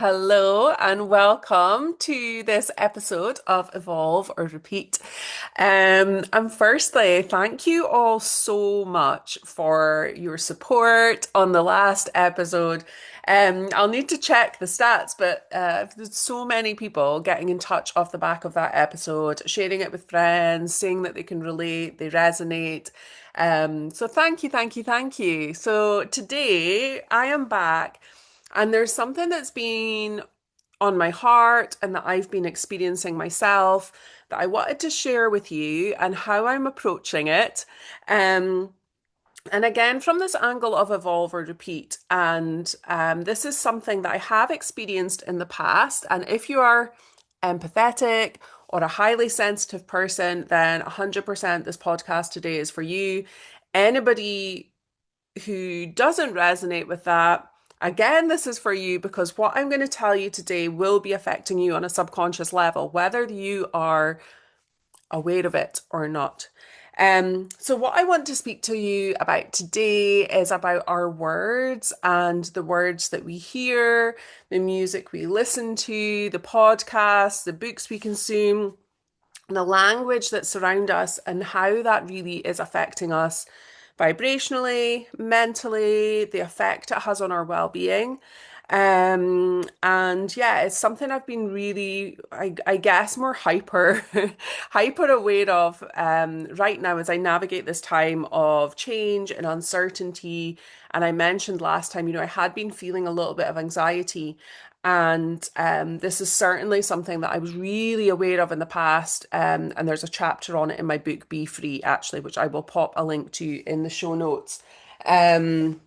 Hello and welcome to this episode of Evolve or Repeat. And firstly, thank you all so much for your support on the last episode. I'll need to check the stats, but there's so many people getting in touch off the back of that episode, sharing it with friends, saying that they can relate, they resonate. So thank you, thank you, thank you. So today I am back. And there's something that's been on my heart and that I've been experiencing myself that I wanted to share with you and how I'm approaching it. Um, and again, from this angle of evolve or repeat. And this is something that I have experienced in the past. And if you are empathetic or a highly sensitive person, then 100% this podcast today is for you. Anybody who doesn't resonate with that, again, this is for you because what I'm going to tell you today will be affecting you on a subconscious level, whether you are aware of it or not. So what I want to speak to you about today is about our words and the words that we hear, the music we listen to, the podcasts, the books we consume, the language that surround us and how that really is affecting us vibrationally, mentally, the effect it has on our well-being. And yeah, it's something I've been really, I guess, more hyper aware of right now as I navigate this time of change and uncertainty. And I mentioned last time, I had been feeling a little bit of anxiety. And this is certainly something that I was really aware of in the past. And there's a chapter on it in my book, Be Free, actually, which I will pop a link to in the show notes. Um,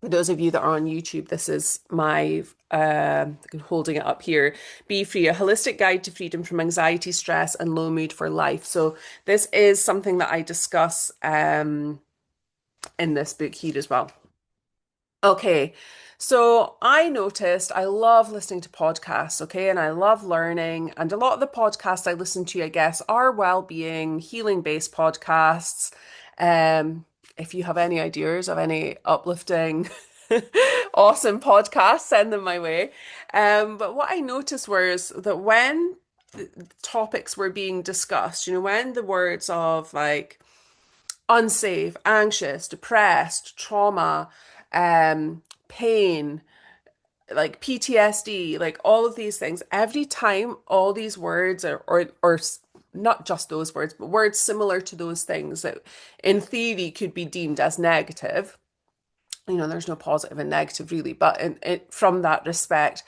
for those of you that are on YouTube, this is my holding it up here. Be Free, a holistic guide to freedom from anxiety, stress, and low mood for life. So this is something that I discuss in this book here as well. Okay, so I noticed I love listening to podcasts, okay, and I love learning. And a lot of the podcasts I listen to, I guess, are well-being, healing-based podcasts. Um, if you have any ideas of any uplifting, awesome podcasts, send them my way. But what I noticed was that when the topics were being discussed, when the words of like unsafe, anxious, depressed, trauma, pain, like PTSD, like all of these things. Every time all these words or not just those words, but words similar to those things that in theory could be deemed as negative. There's no positive and negative really, but from that respect,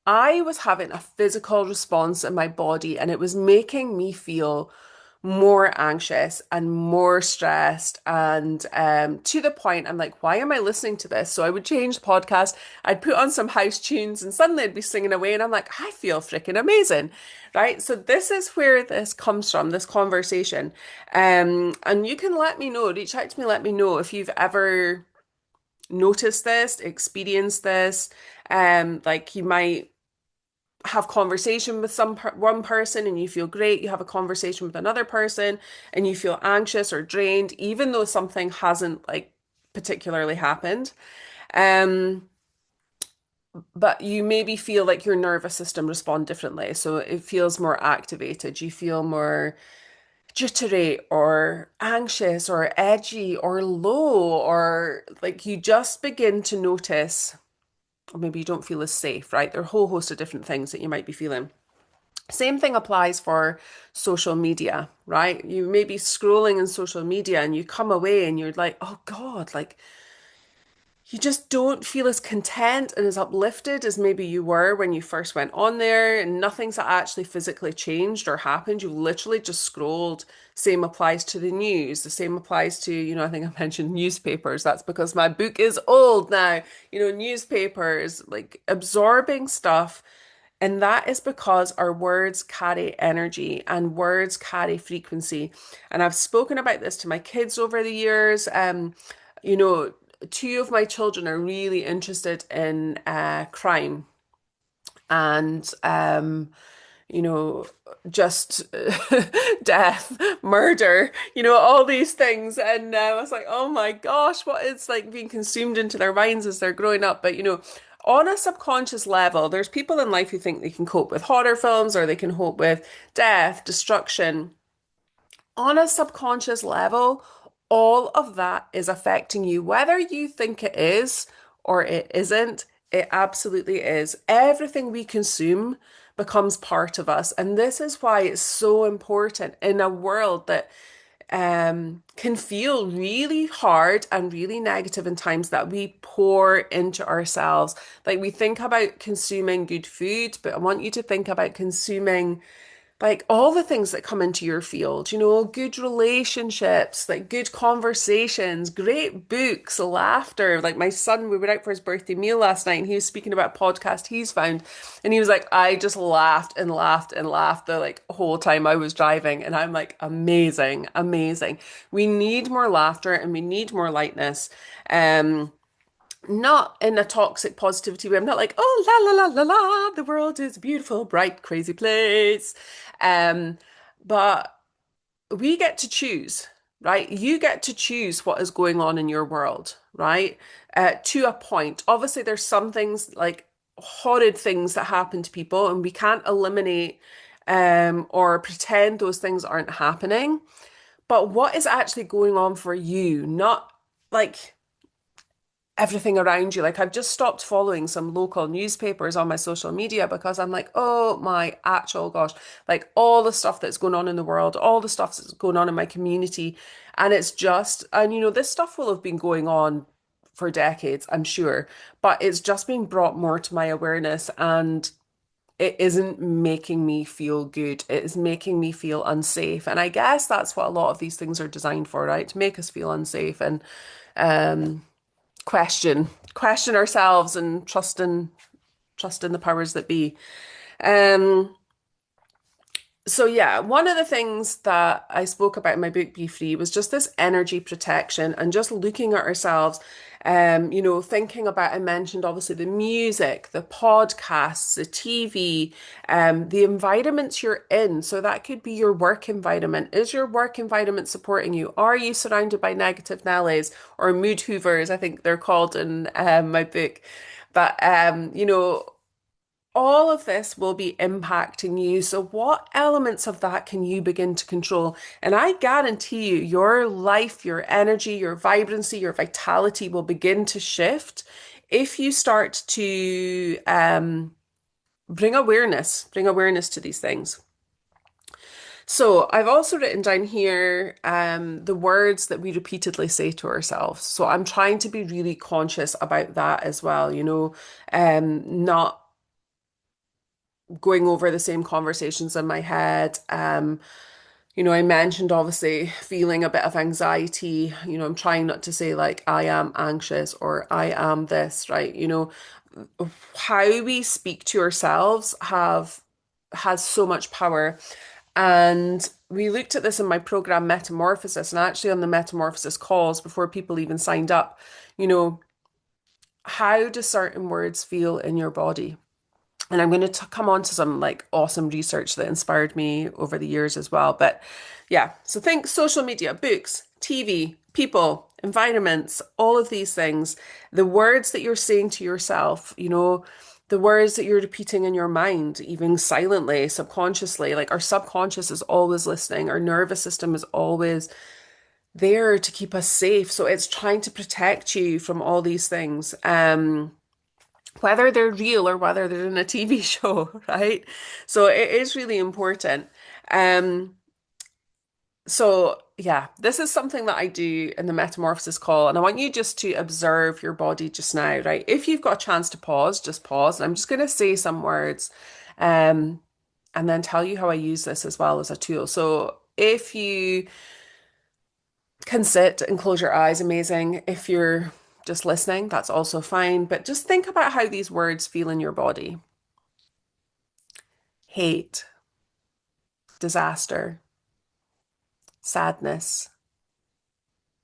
I was having a physical response in my body and it was making me feel more anxious and more stressed. And to the point, I'm like, why am I listening to this? So I would change the podcast, I'd put on some house tunes, and suddenly I'd be singing away. And I'm like, I feel freaking amazing. Right. So this is where this comes from, this conversation. And you can let me know, reach out to me, let me know if you've ever noticed this, experienced this. Like you might have conversation with one person and you feel great. You have a conversation with another person and you feel anxious or drained, even though something hasn't like particularly happened. Um, but you maybe feel like your nervous system respond differently. So it feels more activated. You feel more jittery or anxious or edgy or low, or like you just begin to notice, or maybe you don't feel as safe, right? There are a whole host of different things that you might be feeling. Same thing applies for social media, right? You may be scrolling in social media and you come away and you're like, oh God, like you just don't feel as content and as uplifted as maybe you were when you first went on there, and nothing's actually physically changed or happened. You've literally just scrolled. Same applies to the news. The same applies to, I think I mentioned newspapers. That's because my book is old now. Newspapers, like absorbing stuff. And that is because our words carry energy and words carry frequency. And I've spoken about this to my kids over the years. You know, two of my children are really interested in crime and you know, just death, murder, all these things. And I was like, oh my gosh, what is like being consumed into their minds as they're growing up? But on a subconscious level, there's people in life who think they can cope with horror films or they can cope with death, destruction. On a subconscious level, all of that is affecting you, whether you think it is or it isn't. It absolutely is. Everything we consume becomes part of us. And this is why it's so important in a world that can feel really hard and really negative in times that we pour into ourselves. Like we think about consuming good food, but I want you to think about consuming like all the things that come into your field, good relationships, like good conversations, great books, laughter. Like my son, we went out for his birthday meal last night and he was speaking about a podcast he's found. And he was like, I just laughed and laughed and laughed the like whole time I was driving. And I'm like, amazing, amazing. We need more laughter and we need more lightness. Not in a toxic positivity way. I'm not like, oh, la, la, la, la, la, the world is a beautiful, bright, crazy place. Um, but we get to choose, right? You get to choose what is going on in your world, right? To a point. Obviously, there's some things like horrid things that happen to people, and we can't eliminate or pretend those things aren't happening. But what is actually going on for you? Not like everything around you. Like I've just stopped following some local newspapers on my social media because I'm like, oh my actual gosh, like all the stuff that's going on in the world, all the stuff that's going on in my community. And it's just, and this stuff will have been going on for decades, I'm sure, but it's just being brought more to my awareness and it isn't making me feel good. It is making me feel unsafe. And I guess that's what a lot of these things are designed for, right? To make us feel unsafe and um question ourselves and trust in the powers that be. Um, so yeah, one of the things that I spoke about in my book Be Free was just this energy protection and just looking at ourselves, thinking about, I mentioned obviously the music, the podcasts, the TV, the environments you're in. So that could be your work environment. Is your work environment supporting you? Are you surrounded by negative Nellies or mood hoovers? I think they're called in my book. But all of this will be impacting you. So, what elements of that can you begin to control? And I guarantee you, your life, your energy, your vibrancy, your vitality will begin to shift if you start to bring awareness to these things. So, I've also written down here the words that we repeatedly say to ourselves. So, I'm trying to be really conscious about that as well, not going over the same conversations in my head. I mentioned obviously feeling a bit of anxiety. I'm trying not to say like I am anxious or I am this, right? How we speak to ourselves has so much power. And we looked at this in my program Metamorphosis, and actually on the Metamorphosis calls before people even signed up, you know, how do certain words feel in your body? And I'm going to come on to some like awesome research that inspired me over the years as well. But yeah, so think social media, books, TV, people, environments, all of these things, the words that you're saying to yourself, the words that you're repeating in your mind, even silently, subconsciously, like our subconscious is always listening. Our nervous system is always there to keep us safe. So it's trying to protect you from all these things. Whether they're real or whether they're in a TV show, right? So it is really important. Um, so yeah, this is something that I do in the metamorphosis call, and I want you just to observe your body just now, right? If you've got a chance to pause, just pause. And I'm just going to say some words, um, and then tell you how I use this as well as a tool. So if you can sit and close your eyes, amazing. If you're just listening, that's also fine. But just think about how these words feel in your body. Hate, disaster, sadness,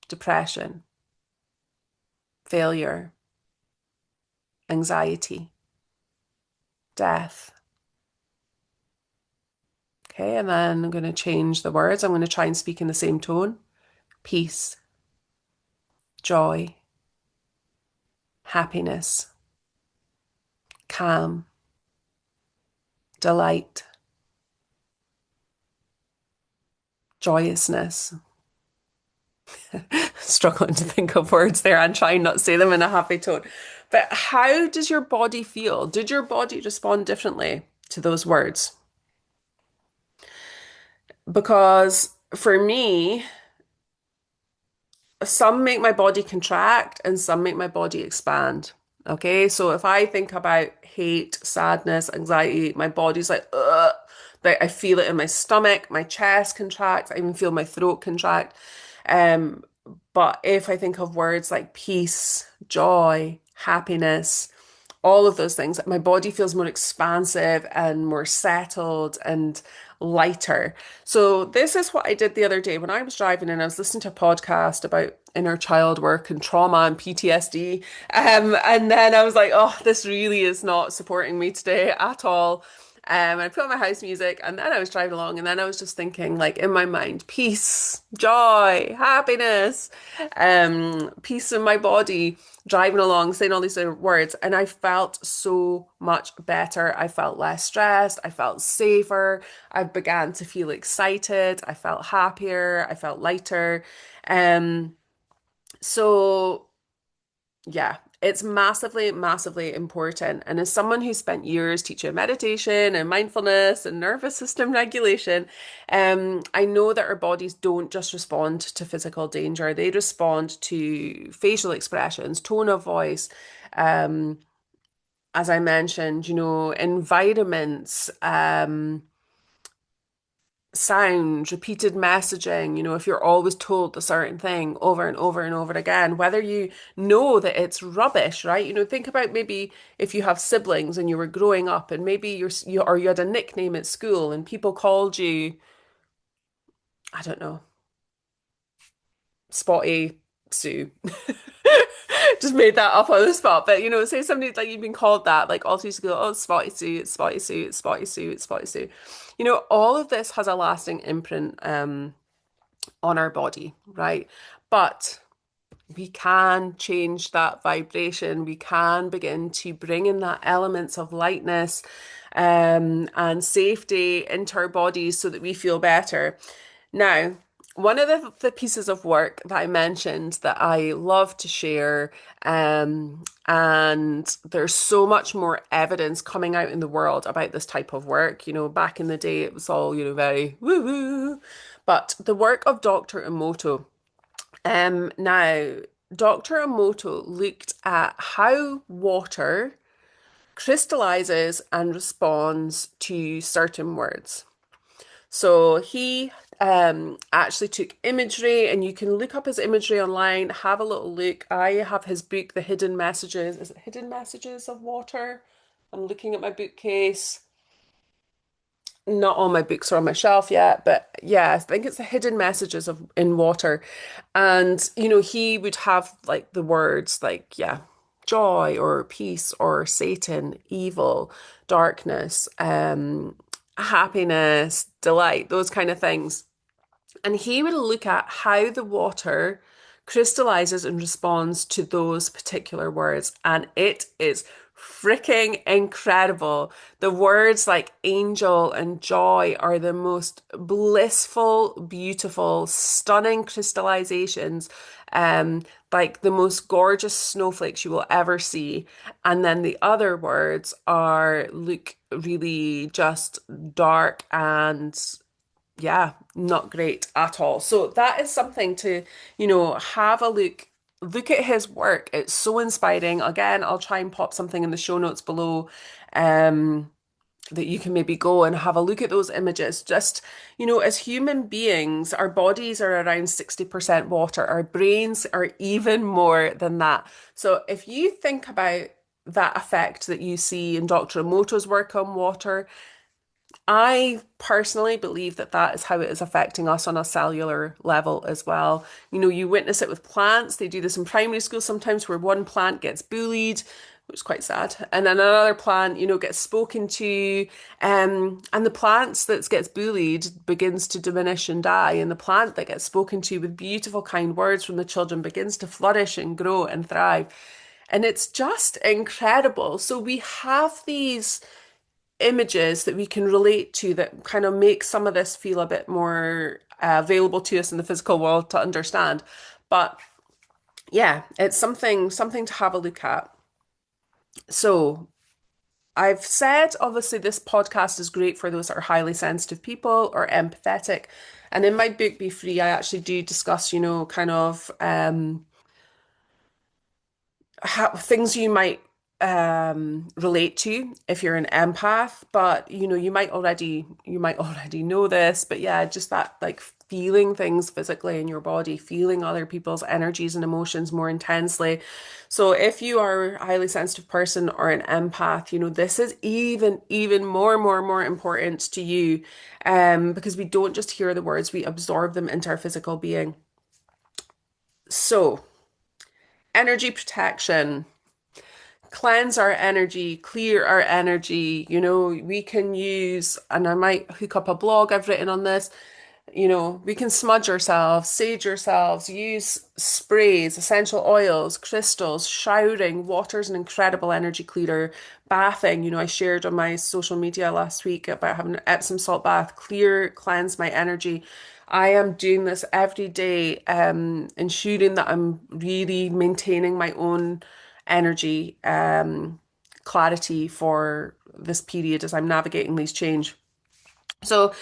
depression, failure, anxiety, death. Okay, and then I'm going to change the words. I'm going to try and speak in the same tone. Peace, joy, happiness, calm, delight, joyousness. Struggling to think of words there and trying not to say them in a happy tone. But how does your body feel? Did your body respond differently to those words? Because for me, some make my body contract and some make my body expand. Okay, so if I think about hate, sadness, anxiety, my body's like, ugh, like I feel it in my stomach, my chest contracts, I even feel my throat contract. Um, but if I think of words like peace, joy, happiness, all of those things, my body feels more expansive and more settled and lighter. So this is what I did the other day when I was driving and I was listening to a podcast about inner child work and trauma and PTSD. And then I was like, oh, this really is not supporting me today at all. I put on my house music and then I was driving along and then I was just thinking like in my mind, peace, joy, happiness, peace in my body, driving along, saying all these words. And I felt so much better. I felt less stressed. I felt safer. I began to feel excited. I felt happier. I felt lighter. Um, so yeah, it's massively, massively important. And as someone who spent years teaching meditation and mindfulness and nervous system regulation, I know that our bodies don't just respond to physical danger, they respond to facial expressions, tone of voice. Um, as I mentioned, environments, sound, repeated messaging, if you're always told a certain thing over and over and over again, whether you know that it's rubbish, right? Think about maybe if you have siblings and you were growing up and maybe you had a nickname at school and people called you, I don't know, Spotty Sue. Just made that up on the spot. But say somebody like you've been called that, like all through school, oh, it's Spotty Sue, it's Spotty Sue, it's Spotty Sue, it's Spotty Sue. All of this has a lasting imprint on our body, right? But we can change that vibration. We can begin to bring in that elements of lightness and safety into our bodies so that we feel better. Now, one of the pieces of work that I mentioned that I love to share, and there's so much more evidence coming out in the world about this type of work. Back in the day, it was all, very woo woo. But the work of Dr. Emoto. Now, Dr. Emoto looked at how water crystallizes and responds to certain words. So he actually took imagery, and you can look up his imagery online, have a little look. I have his book, The Hidden Messages. Is it Hidden Messages of Water? I'm looking at my bookcase. Not all my books are on my shelf yet, but yeah, I think it's the hidden messages of in water. And he would have like the words like, yeah, joy or peace or Satan, evil, darkness, happiness, delight, those kind of things. And he would look at how the water crystallizes and responds to those particular words. And it is freaking incredible. The words like angel and joy are the most blissful, beautiful, stunning crystallizations, like the most gorgeous snowflakes you will ever see. And then the other words look really just dark and yeah, not great at all. So that is something to, have a look at his work. It's so inspiring. Again, I'll try and pop something in the show notes below, um, that you can maybe go and have a look at those images. Just, as human beings, our bodies are around 60% water. Our brains are even more than that. So if you think about that effect that you see in Dr. Emoto's work on water, I personally believe that that is how it is affecting us on a cellular level as well. You witness it with plants. They do this in primary school sometimes where one plant gets bullied, which is quite sad, and then another plant, gets spoken to, and the plants that gets bullied begins to diminish and die, and the plant that gets spoken to with beautiful, kind words from the children begins to flourish and grow and thrive. And it's just incredible. So we have these images that we can relate to that kind of make some of this feel a bit more available to us in the physical world to understand. But yeah, it's something to have a look at. So I've said obviously this podcast is great for those that are highly sensitive people or empathetic. And in my book Be Free, I actually do discuss, kind of how, things you might relate to if you're an empath, but you might already know this, but yeah, just that like feeling things physically in your body, feeling other people's energies and emotions more intensely. So if you are a highly sensitive person or an empath, this is even more important to you, because we don't just hear the words, we absorb them into our physical being. So energy protection, cleanse our energy, clear our energy. We can use, and I might hook up a blog I've written on this. We can smudge ourselves, sage ourselves, use sprays, essential oils, crystals, showering. Water's an incredible energy cleaner. Bathing, I shared on my social media last week about having an Epsom salt bath, cleanse my energy. I am doing this every day, ensuring that I'm really maintaining my own energy, clarity for this period as I'm navigating these change. So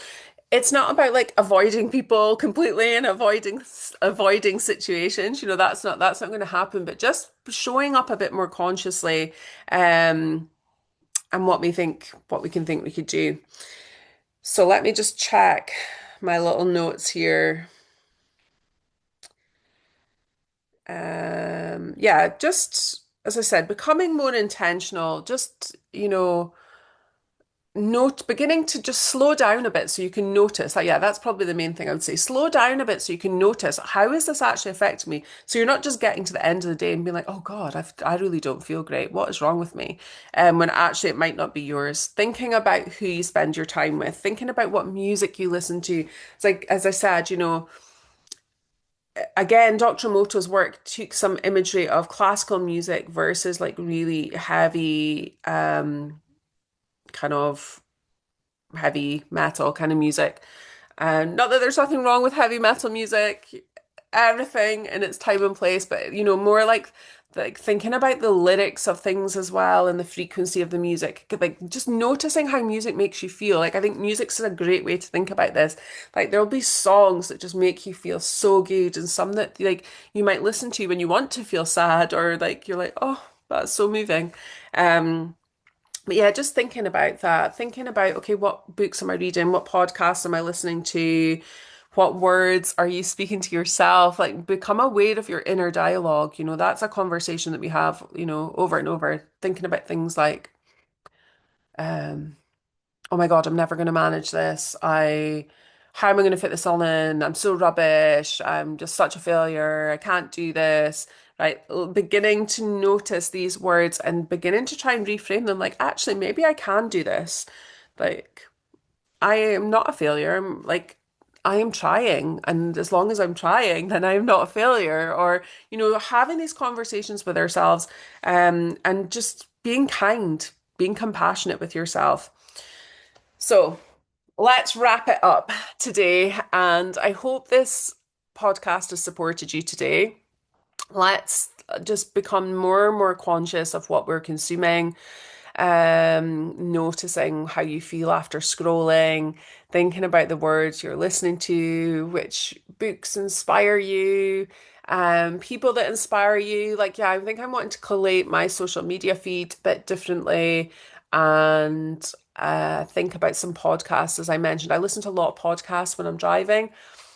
it's not about like avoiding people completely and avoiding situations. That's not going to happen, but just showing up a bit more consciously, and what we can think we could do. So let me just check my little notes here. Yeah, just as I said, becoming more intentional, just, note beginning to just slow down a bit so you can notice. Yeah, that's probably the main thing I would say. Slow down a bit so you can notice, how is this actually affecting me? So you're not just getting to the end of the day and being like, oh God, I really don't feel great. What is wrong with me? When actually it might not be yours. Thinking about who you spend your time with, thinking about what music you listen to. It's like, as I said, again, Dr. Emoto's work took some imagery of classical music versus like really heavy, kind of heavy metal kind of music. And not that there's nothing wrong with heavy metal music, everything in its time and place, but more like thinking about the lyrics of things as well and the frequency of the music. Like just noticing how music makes you feel. Like I think music's a great way to think about this. Like there'll be songs that just make you feel so good and some that like you might listen to when you want to feel sad or like you're like, oh, that's so moving. But yeah, just thinking about that, thinking about, okay, what books am I reading? What podcasts am I listening to? What words are you speaking to yourself? Like, become aware of your inner dialogue. That's a conversation that we have, over and over, thinking about things like, um, oh my God, I'm never going to manage this. How am I going to fit this all in? I'm so rubbish. I'm just such a failure. I can't do this. Right. Beginning to notice these words and beginning to try and reframe them like, actually, maybe I can do this. Like, I am not a failure. I am trying. And as long as I'm trying, then I am not a failure. Or, having these conversations with ourselves, and just being kind, being compassionate with yourself. So let's wrap it up today. And I hope this podcast has supported you today. Let's just become more and more conscious of what we're consuming, noticing how you feel after scrolling, thinking about the words you're listening to, which books inspire you, people that inspire you. Like, yeah, I think I'm wanting to collate my social media feed a bit differently and think about some podcasts, as I mentioned. I listen to a lot of podcasts when I'm driving.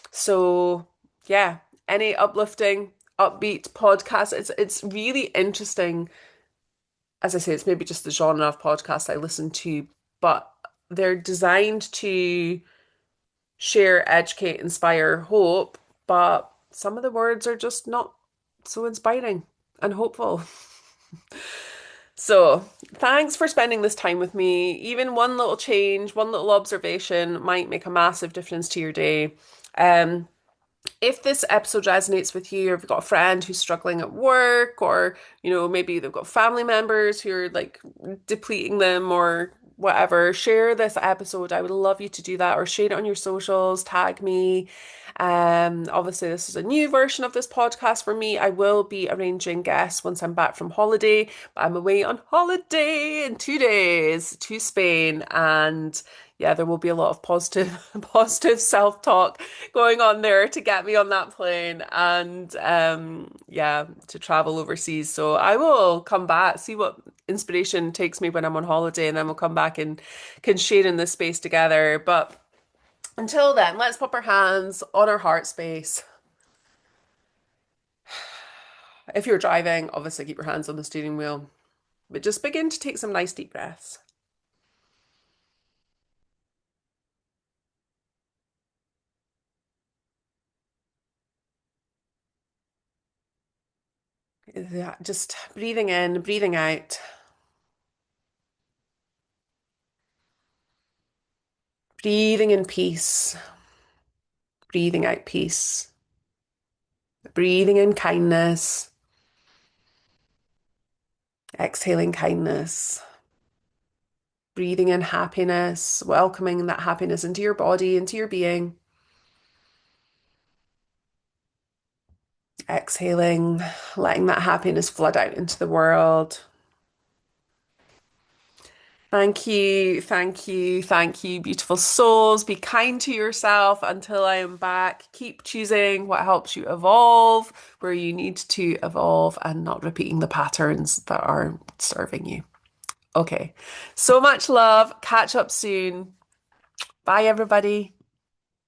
So, yeah, any uplifting, upbeat podcasts. It's really interesting. As I say, it's maybe just the genre of podcast I listen to, but they're designed to share, educate, inspire, hope, but some of the words are just not so inspiring and hopeful. So, thanks for spending this time with me. Even one little change, one little observation might make a massive difference to your day. Um, if this episode resonates with you, or if you've got a friend who's struggling at work, or maybe they've got family members who are like depleting them or whatever, share this episode. I would love you to do that, or share it on your socials, tag me. Obviously, this is a new version of this podcast for me. I will be arranging guests once I'm back from holiday, but I'm away on holiday in 2 days to Spain, and yeah, there will be a lot of positive, positive self-talk going on there to get me on that plane and yeah, to travel overseas. So I will come back, see what inspiration takes me when I'm on holiday, and then we'll come back and can share in this space together. But until then, let's put our hands on our heart space. If you're driving, obviously keep your hands on the steering wheel, but just begin to take some nice deep breaths. Yeah, just breathing in, breathing out, breathing in peace, breathing out peace, breathing in kindness, exhaling kindness, breathing in happiness, welcoming that happiness into your body, into your being, exhaling, letting that happiness flood out into the world. Thank you, thank you, thank you, beautiful souls. Be kind to yourself until I am back. Keep choosing what helps you evolve, where you need to evolve, and not repeating the patterns that are serving you. Okay, so much love. Catch up soon. Bye, everybody.